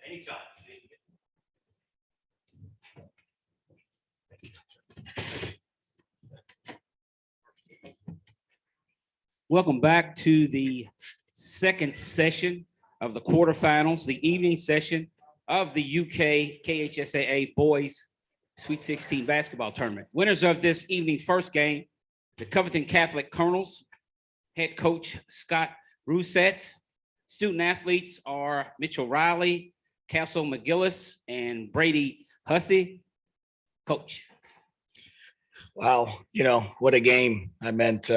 Anytime. Welcome back to the second session of the quarterfinals, the evening session of the UK KHSAA Boys Sweet 16 basketball tournament. Winners of this evening's first game, the Covington Catholic Colonels, head coach Scott Ruthsatz. Student athletes are Mitchell Rylee, Kascyl McGillis, and Brady Hussey. Coach. Wow, what a game. I meant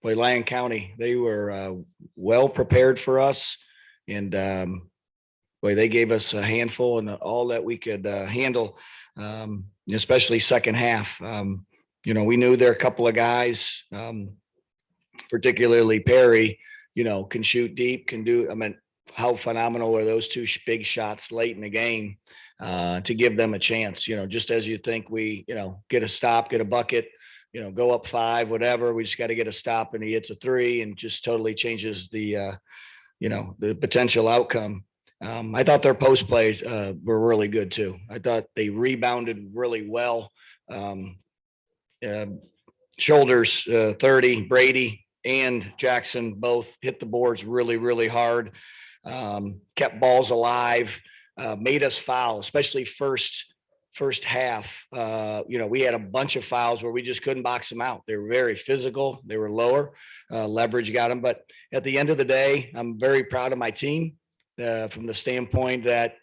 Lyon County, they were well prepared for us, and they gave us a handful and all that we could handle, especially second half. We knew there are a couple of guys, particularly Perry, can shoot deep, can do. How phenomenal are those two big shots late in the game to give them a chance, just as you think we, get a stop, get a bucket, go up 5, whatever. We just got to get a stop and he hits a 3 and just totally changes the, the potential outcome. I thought their post plays were really good too. I thought they rebounded really well. Shoulders 30, Brady and Jackson both hit the boards really, really hard. Kept balls alive, made us foul, especially first half. We had a bunch of fouls where we just couldn't box them out. They were very physical. They were lower. Leverage got them. But at the end of the day, I'm very proud of my team from the standpoint that,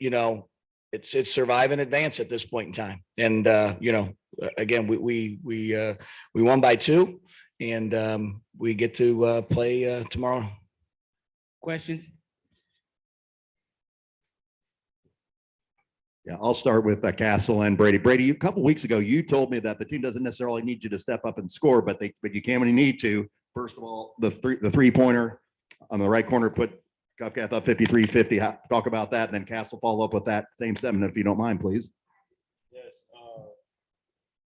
it's survive and advance at this point in time. And, again, we won by 2 and we get to play tomorrow. Questions? Yeah, I'll start with Kascyl and Brady. Brady, a couple weeks ago, you told me that the team doesn't necessarily need you to step up and score, but you can when you need to. First of all, the three-pointer on the right corner put Covcath up 53-50. Talk about that, and then Kascyl follow up with that same 7, if you don't mind, please. Yes,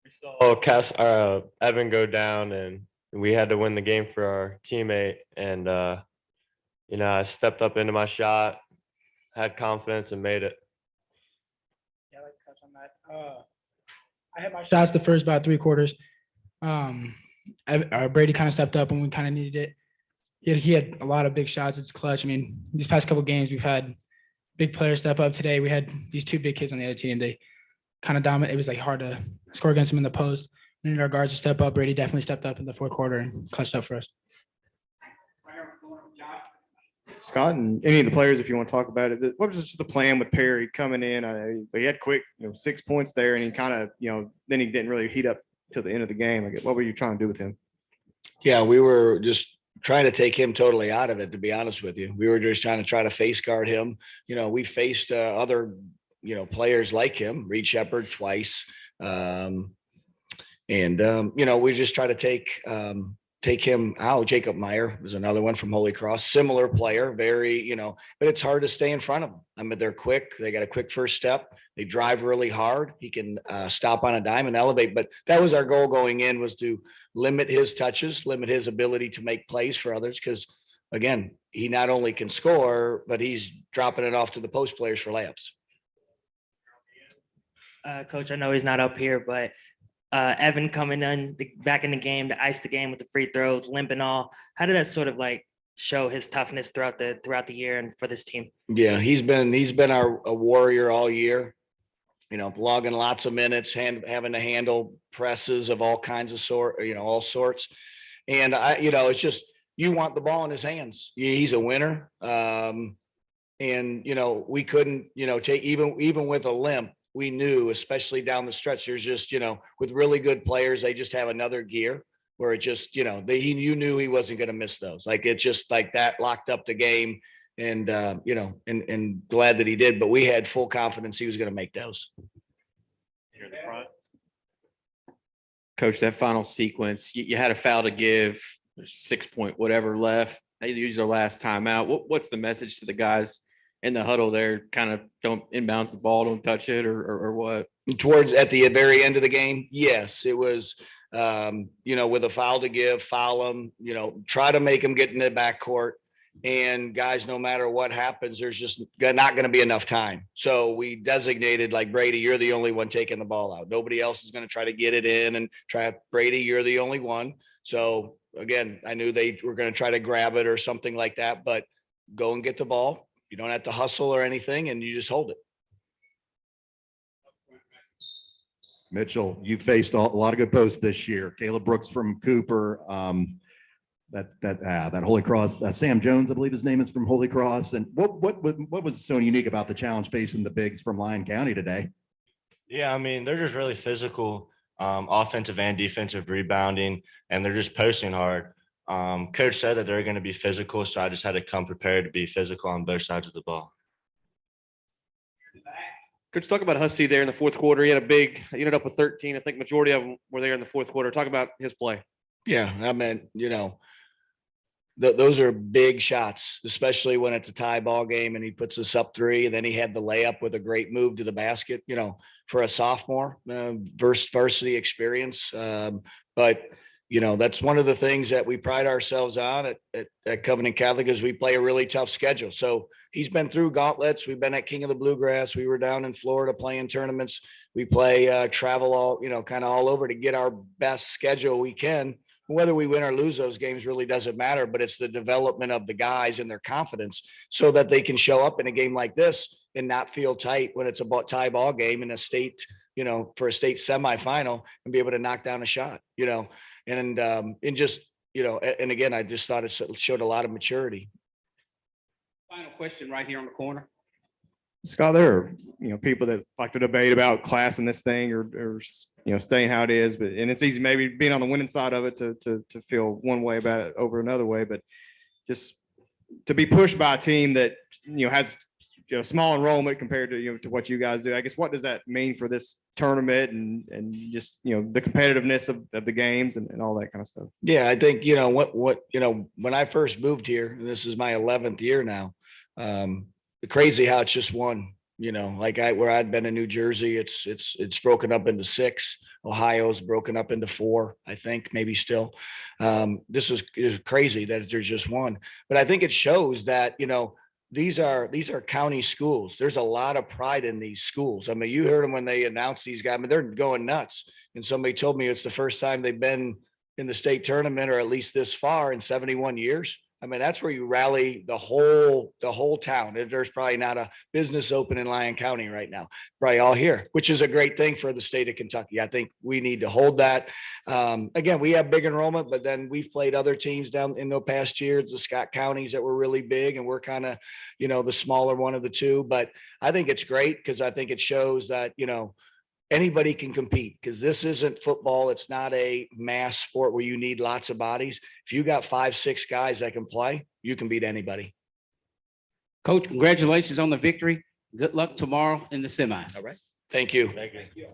we saw Evan go down, and we had to win the game for our teammate. And I stepped up into my shot, had confidence, and made it. Yeah, I'd like to touch on that. I had my shots the first about 3 quarters. Brady kind of stepped up when we kind of needed it. He had a lot of big shots. It's clutch. These past couple games, we've had big players step up. Today, we had these 2 big kids on the other team. They kind of dominate. It was hard to score against them in the post. We needed our guards to step up. Brady definitely stepped up in the 4th quarter and clutched up for us. Scott and any of the players, if you want to talk about it, what was just the plan with Perry coming in? He had quick, 6 points there, and he kind of, then he didn't really heat up till the end of the game. What were you trying to do with him? Yeah, we were just trying to take him totally out of it, to be honest with you. We were just trying to face guard him. We faced other, players like him, Reed Shepard twice. We just try to take him out. Jacob Meyer was another one from Holy Cross, similar player, very, but it's hard to stay in front of them. They're quick. They got a quick first step. They drive really hard. He can stop on a dime and elevate. But that was our goal going in, was to limit his touches, limit his ability to make plays for others. Because again, he not only can score, but he's dropping it off to the post players for layups. Coach, I know he's not up here, but Evan coming in back in the game to ice the game with the free throws, limp and all. How did that sort of show his toughness throughout the year and for this team? Yeah, he's been a warrior all year. Logging lots of minutes, having to handle presses of all kinds of all sorts. And it's just, you want the ball in his hands. He's a winner. We couldn't, take even with a limp. We knew, especially down the stretch, there's just, with really good players, they just have another gear where it just, you knew he wasn't going to miss those. It just that locked up the game, and and glad that he did. But we had full confidence he was going to make those. Here in the front. Coach, that final sequence, you had a foul to give. There's 6 point whatever left. They used their last timeout. What's the message to the guys in the huddle there? Kind of don't inbounds the ball, don't touch it, or what? Towards at the very end of the game, yes, it was. with a foul to give, foul them, try to make them get in the backcourt. And guys, no matter what happens, there's just not going to be enough time. So we designated, like, Brady, you're the only one taking the ball out. Nobody else is going to try to get it in and try. Brady, you're the only one. So again, I knew they were going to try to grab it or something like that, but go and get the ball. You don't have to hustle or anything, and you just hold it. Mitchell, you faced a lot of good posts this year. Caleb Brooks from Cooper, that Holy Cross, Sam Jones, I believe his name is, from Holy Cross. And what was so unique about the challenge facing the bigs from Lyon County today? Yeah, I mean, they're just really physical, offensive and defensive rebounding, and they're just posting hard. Coach said that they're going to be physical, so I just had to come prepared to be physical on both sides of the ball. Coach, talk about Hussey there in the fourth quarter. He had he ended up with 13. I think majority of them were there in the fourth quarter. Talk about his play. Yeah, I mean, those are big shots, especially when it's a tie ball game and he puts us up 3. And then he had the layup with a great move to the basket, for a sophomore, varsity experience. But that's one of the things that we pride ourselves on at Covington Catholic, is we play a really tough schedule. So he's been through gauntlets. We've been at King of the Bluegrass. We were down in Florida playing tournaments. We play travel all, kind of all over to get our best schedule we can. Whether we win or lose those games really doesn't matter, but it's the development of the guys and their confidence so that they can show up in a game like this and not feel tight when it's a tie ball game in a state, for a state semifinal, and be able to knock down a shot, and just, and again, I just thought it showed a lot of maturity. Final question right here on the corner. Scott, there are, people that like to debate about classing this thing or staying how it is, and it's easy maybe being on the winning side of it to feel one way about it over another way, but just to be pushed by a team that, has, small enrollment compared to, to what you guys do. I guess, what does that mean for this tournament and just, the competitiveness of the games and all that kind of stuff? Yeah, I think, when I first moved here, and this is my 11th year now, crazy how it's just one, where I'd been in New Jersey, it's broken up into 6. Ohio's broken up into 4, I think, maybe still. This is crazy that there's just one, but I think it shows that, these are county schools. There's a lot of pride in these schools. I mean, you heard them when they announced these guys. I mean, they're going nuts. And somebody told me it's the first time they've been in the state tournament, or at least this far, in 71 years. I mean, that's where you rally the whole town. There's probably not a business open in Lyon County right now, probably all here, which is a great thing for the state of Kentucky. I think we need to hold that. Again, we have big enrollment, but then we've played other teams down in the past years, the Scott counties that were really big, and we're kind of, the smaller one of the two. But I think it's great because I think it shows that, anybody can compete, because this isn't football. It's not a mass sport where you need lots of bodies. If you got 5, 6 guys that can play, you can beat anybody. Coach, congratulations on the victory. Good luck tomorrow in the semis. All right. Thank you. Thank you.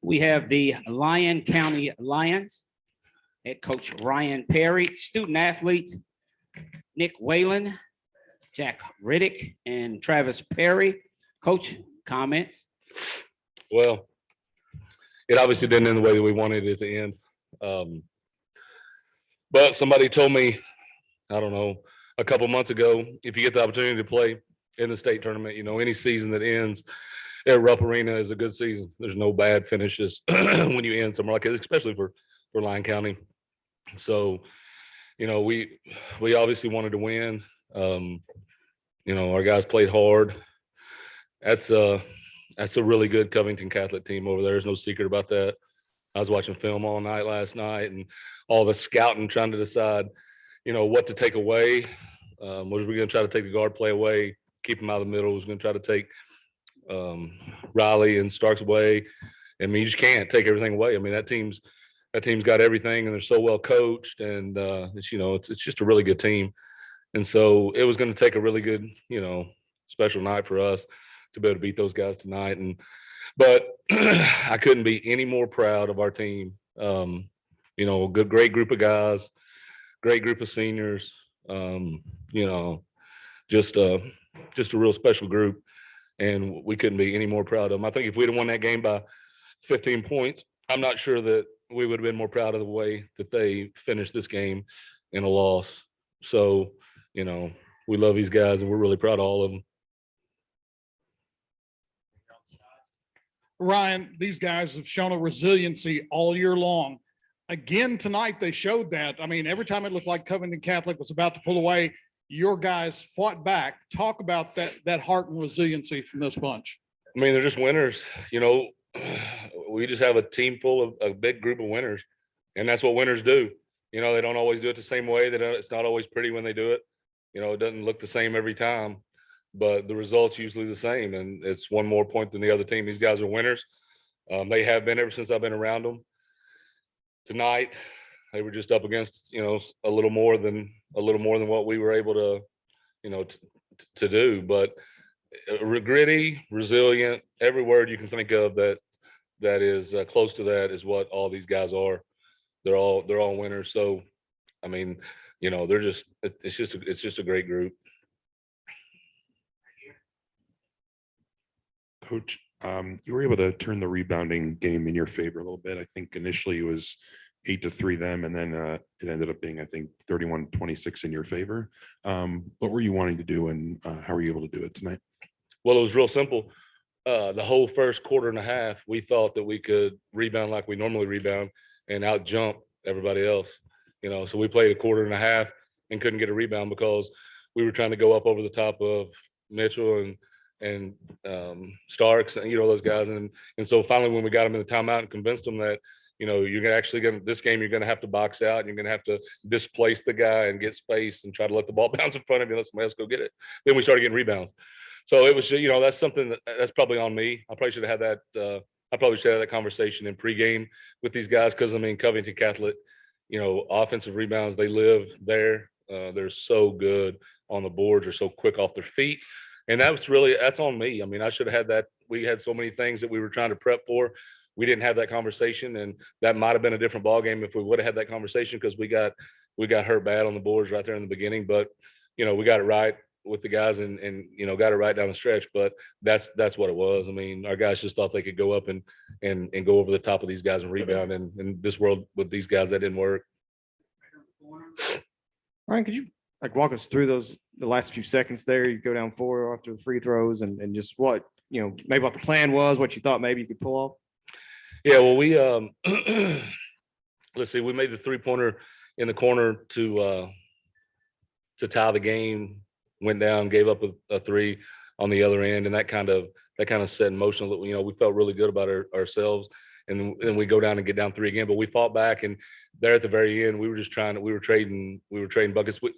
We have the Lyon County Lions, head coach Ryan Perry, student athletes Nick Whalin, Jack Reddick, and Travis Perry. Coach, comments? Well, it obviously didn't end the way that we wanted it to end. But somebody told me, I don't know, a couple months ago, if you get the opportunity to play in the state tournament, any season that ends at Rupp Arena is a good season. There's no bad finishes when you end somewhere like it, especially for Lyon County. So, we obviously wanted to win. Our guys played hard. That's a really good Covington Catholic team over there. There's no secret about that. I was watching film all night last night, and all the scouting, trying to decide, what to take away. Was we going to try to take the guard play away, keep them out of the middle? Was going to try to take Rylee and Stark's way. I mean, you just can't take everything away. I mean, that team's got everything, and they're so well coached, and it's just a really good team. And so it was going to take a really good, special night for us to be able to beat those guys tonight. But I couldn't be any more proud of our team. Great group of guys, great group of seniors. Just a real special group, and we couldn't be any more proud of them. I think if we'd have won that game by 15 points, I'm not sure that we would have been more proud of the way that they finished this game in a loss. So, we love these guys, and we're really proud of all of them. Ryan, these guys have shown a resiliency all year long. Again, tonight, they showed that. I mean, every time it looked like Covington Catholic was about to pull away, your guys fought back. Talk about that heart and resiliency from this bunch. I mean, they're just winners. We just have a team full of a big group of winners, and that's what winners do. They don't always do it the same way. It's not always pretty when they do it. It doesn't look the same every time, but the result's usually the same, and it's one more point than the other team. These guys are winners. They have been ever since I've been around them. Tonight, they were just up against, a little more than what we were able to, to do. But gritty, resilient, every word you can think of that is close to that is what all these guys are. They're all winners. So, I mean, it's just a great group. Coach, you were able to turn the rebounding game in your favor a little bit. I think initially it was 8-3 them, and then it ended up being, I think, 31-26 in your favor. What were you wanting to do, and how were you able to do it tonight? Well, it was real simple. The whole first quarter and a half, we thought that we could rebound like we normally rebound and out jump everybody else. So we played a quarter and a half and couldn't get a rebound because we were trying to go up over the top of Mitchell and Starks and those guys. And so finally, when we got them in the timeout and convinced them that this game you're gonna have to box out and you're gonna have to displace the guy and get space and try to let the ball bounce in front of you and let somebody else go get it. Then we started getting rebounds. So it was, that's something that's probably on me. I probably should have had that. I probably should have had that conversation in pregame with these guys because Covington Catholic, offensive rebounds, they live there. They're so good on the boards. They're so quick off their feet. And that's on me. I mean, I should have had that. We had so many things that we were trying to prep for. We didn't have that conversation, and that might have been a different ball game if we would have had that conversation because we got hurt bad on the boards right there in the beginning. But we got it right with the guys and got it right down the stretch. But that's what it was. I mean, our guys just thought they could go up and go over the top of these guys and rebound. And in this world with these guys, that didn't work. Ryan, could you walk us through the last few seconds there? You go down 4 after the free throws and just what, maybe what the plan was, what you thought maybe you could pull off? Yeah, well, we let's see, we made the 3-pointer in the corner to tie the game, went down, gave up a 3 on the other end, and that kind of set in motion. We felt really good about ourselves, and then we go down and get down 3 again. But we fought back, and there at the very end, we were trading buckets. We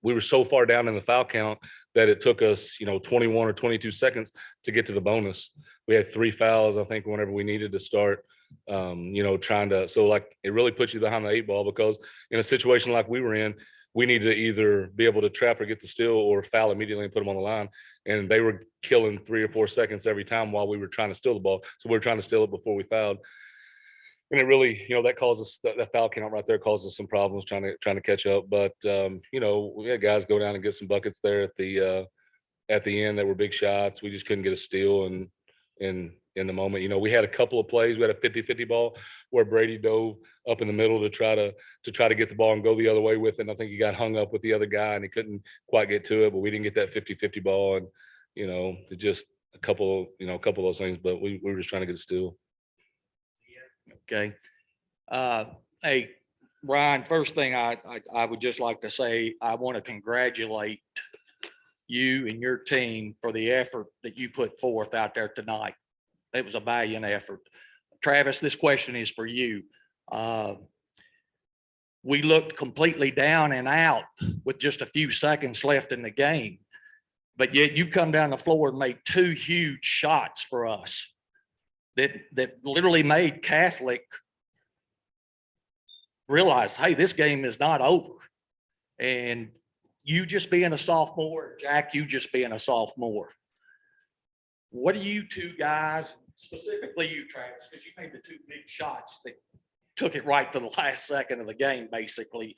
were so far down in the foul count that it took us 21 or 22 seconds to get to the bonus. We had 3 fouls, I think, whenever we needed to start. It really puts you behind the 8 ball because in a situation like we were in, we needed to either be able to trap or get the steal or foul immediately and put them on the line. And they were killing 3 or 4 seconds every time while we were trying to steal the ball. So we were trying to steal it before we fouled. And it really, that caused us that foul count right there caused us some problems trying to catch up. But we had guys go down and get some buckets there at the end that were big shots. We just couldn't get a steal and in the moment. We had a couple of plays. We had a 50-50 ball where Brady dove up in the middle to try to get the ball and go the other way with it. And I think he got hung up with the other guy and he couldn't quite get to it, but we didn't get that 50-50 ball. And, just a couple of those things, but we were just trying to get a steal. Okay. Hey, Ryan, first thing I would just like to say, I want to congratulate you and your team for the effort that you put forth out there tonight. It was a valiant effort. Travis, this question is for you. We looked completely down and out with just a few seconds left in the game. but yet you come down the floor and made 2 huge shots for us that literally made Catholic realize, hey, this game is not over. And you just being a sophomore, Jack, you just being a sophomore. What do you two guys, specifically you, Travis, because you made the 2 big shots that took it right to the last second of the game, basically.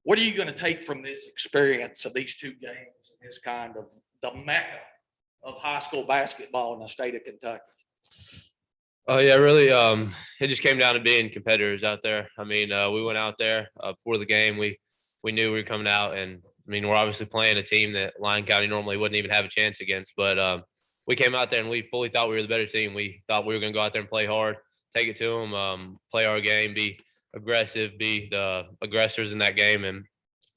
What are you going to take from this experience of these 2 games and this kind of the mecca of high school basketball in the state of Kentucky? Oh yeah, really. It just came down to being competitors out there. I mean, we went out there before the game. We knew we were coming out, and I mean, we're obviously playing a team that Lyon County normally wouldn't even have a chance against. But we came out there and we fully thought we were the better team. We thought we were going to go out there and play hard, take it to them, play our game, be aggressive, be the aggressors in that game, and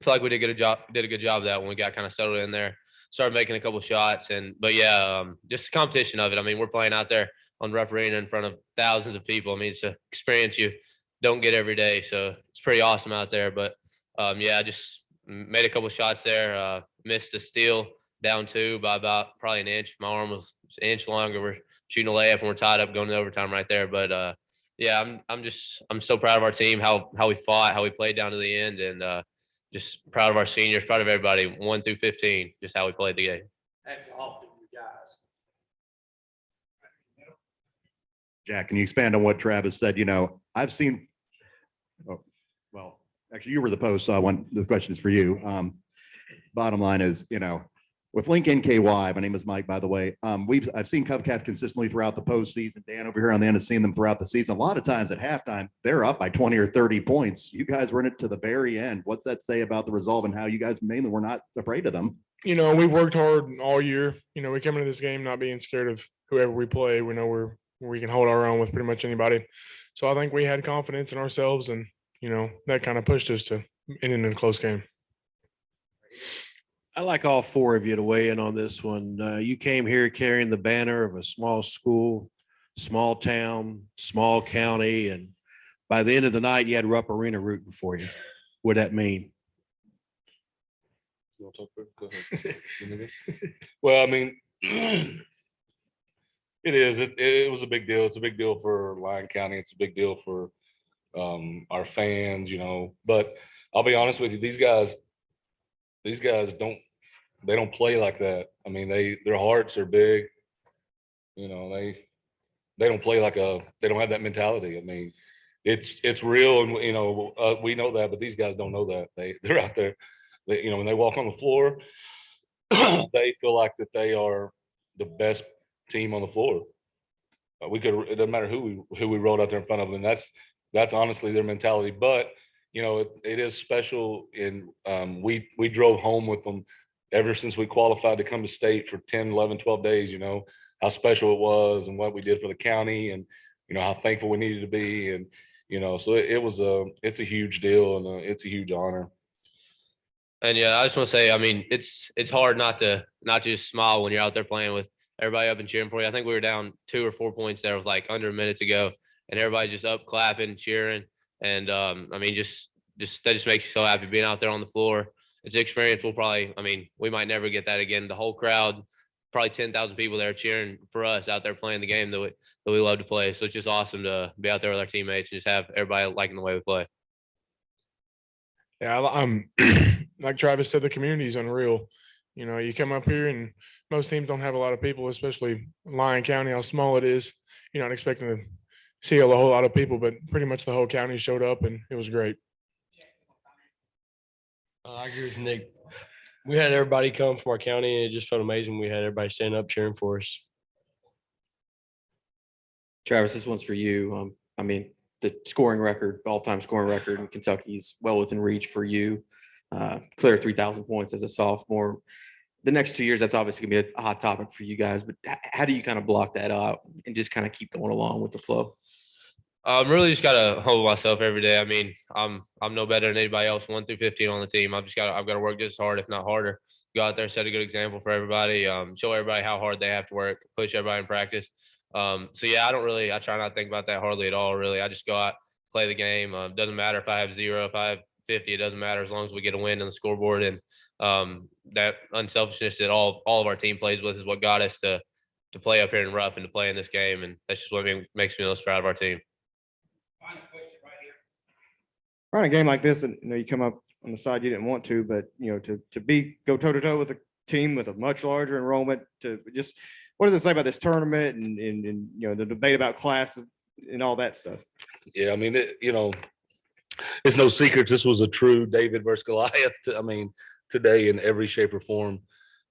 I feel like we did a good job of that when we got kind of settled in there, started making a couple shots, but yeah, just the competition of it. I mean, we're playing out there on Rupp Arena in front of thousands of people. I mean, it's an experience you don't get every day, so it's pretty awesome out there. But yeah, I just made a couple shots there, missed a steal, down 2 by about probably an inch. My arm was an inch longer. We're shooting a layup and we're tied up going to overtime right there. But yeah, I'm so proud of our team, how we fought, how we played down to the end, and just proud of our seniors, proud of everybody, 1 through 15, just how we played the game. That's awesome, you guys. Jack, can you expand on what Travis said? You know, I've seen, well, actually you were the post, so I want, this question is for you. Bottom line is, you know, with Lincoln KY, my name is Mike, by the way. I've seen Covcat consistently throughout the postseason. Dan over here on the end has seen them throughout the season. A lot of times at halftime, they're up by 20 or 30 points. You guys were in it to the very end. What's that say about the resolve and how you guys mainly were not afraid of them? You know, we've worked hard all year. You know, we come into this game not being scared of whoever we play. We know we can hold our own with pretty much anybody. So I think we had confidence in ourselves, and, you know, that kind of pushed us to ending in a close game. I'd like all 4 of you to weigh in on this one. You came here carrying the banner of a small school, small town, small county, and by the end of the night, you had Rupp Arena rooting for you. What that mean? You want to talk about it? Go ahead. Well, I mean, it is. It was a big deal. It's a big deal for Lyon County. It's a big deal for our fans, you know. But I'll be honest with you, these guys don't play like that. I mean, their hearts are big. You know, they don't play they don't have that mentality. I mean, it's real, and you know, we know that, but these guys don't know that. They're out there. You know, when they walk on the floor, they feel like that they are the best team on the floor. It doesn't matter who we rolled out there in front of them. And that's honestly their mentality. But you know, it is special. And we drove home with them ever since we qualified to come to state for 10, 11, 12 days, you know, how special it was and what we did for the county, and, you know, how thankful we needed to be. And, you know, so it's a huge deal, and it's a huge honor. And yeah, I just want to say, I mean, it's hard not to just smile when you're out there playing with everybody up and cheering for you. I think we were down 2 or 4 points there with like under a minute to go, and everybody's just up clapping, cheering. And I mean, just that just makes you so happy being out there on the floor. It's an experience we might never get that again. The whole crowd, probably 10,000 people there cheering for us out there playing the game that we love to play. So it's just awesome to be out there with our teammates and just have everybody liking the way we play. Yeah, like Travis said, the community is unreal. You know, you come up here and most teams don't have a lot of people, especially Lyon County, how small it is. You're not expecting to see a whole lot of people, but pretty much the whole county showed up, and it was great. I agree with Nick. We had everybody come from our county, and it just felt amazing. We had everybody standing up cheering for us. Travis, this one's for you. I mean, the scoring record, all-time scoring record in Kentucky is well within reach for you. Clear 3,000 points as a sophomore. The next 2 years, that's obviously gonna be a hot topic for you guys, but how do you kind of block that out and just kind of keep going along with the flow? Really just gotta hold myself every day. I mean, I'm no better than anybody else, 1 through 15 on the team. I've got to work just as hard, if not harder. Go out there, set a good example for everybody. Show everybody how hard they have to work. Push everybody in practice. So yeah, I try not to think about that hardly at all. Really, I just go out, play the game. Doesn't matter if I have 0, if I have 50, it doesn't matter as long as we get a win on the scoreboard. And that unselfishness that all of our team plays with is what got us to play up here in Rupp and to play in this game. And that's just what makes me most proud of our team. Final question right here. Around a game like this, and you come up on the side you didn't want to, but to go toe to toe with a team with a much larger enrollment, to just what does it say about this tournament and the debate about class and all that stuff? Yeah, I mean, it's no secret this was a true David versus Goliath. I mean, today in every shape or form,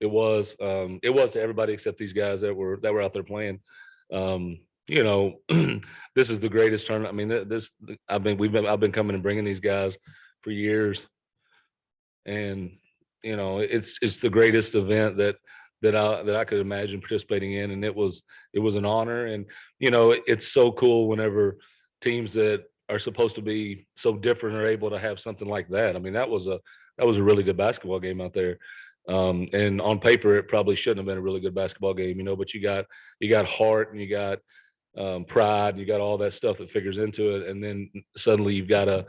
it was to everybody except these guys that were out there playing. This is the greatest tournament. I mean, I've been coming and bringing these guys for years, and it's the greatest event that I could imagine participating in, and it was an honor. And it's so cool whenever teams that are supposed to be so different are able to have something like that. I mean, that was a really good basketball game out there. And on paper, it probably shouldn't have been a really good basketball game, but you got heart and you got pride, and you got all that stuff that figures into it. And then suddenly you got a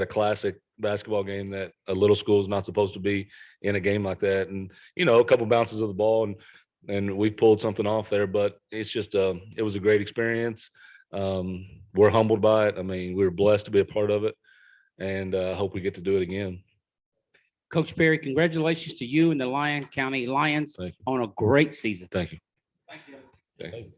classic basketball game that a little school is not supposed to be in a game like that. And, a couple bounces of the ball and we pulled something off there, but it's just, it was a great experience. We're humbled by it. I mean, we were blessed to be a part of it, and I hope we get to do it again. Coach Perry, congratulations to you and the Lyon County Lions on a great season. Thank you. Thank you. Thank you.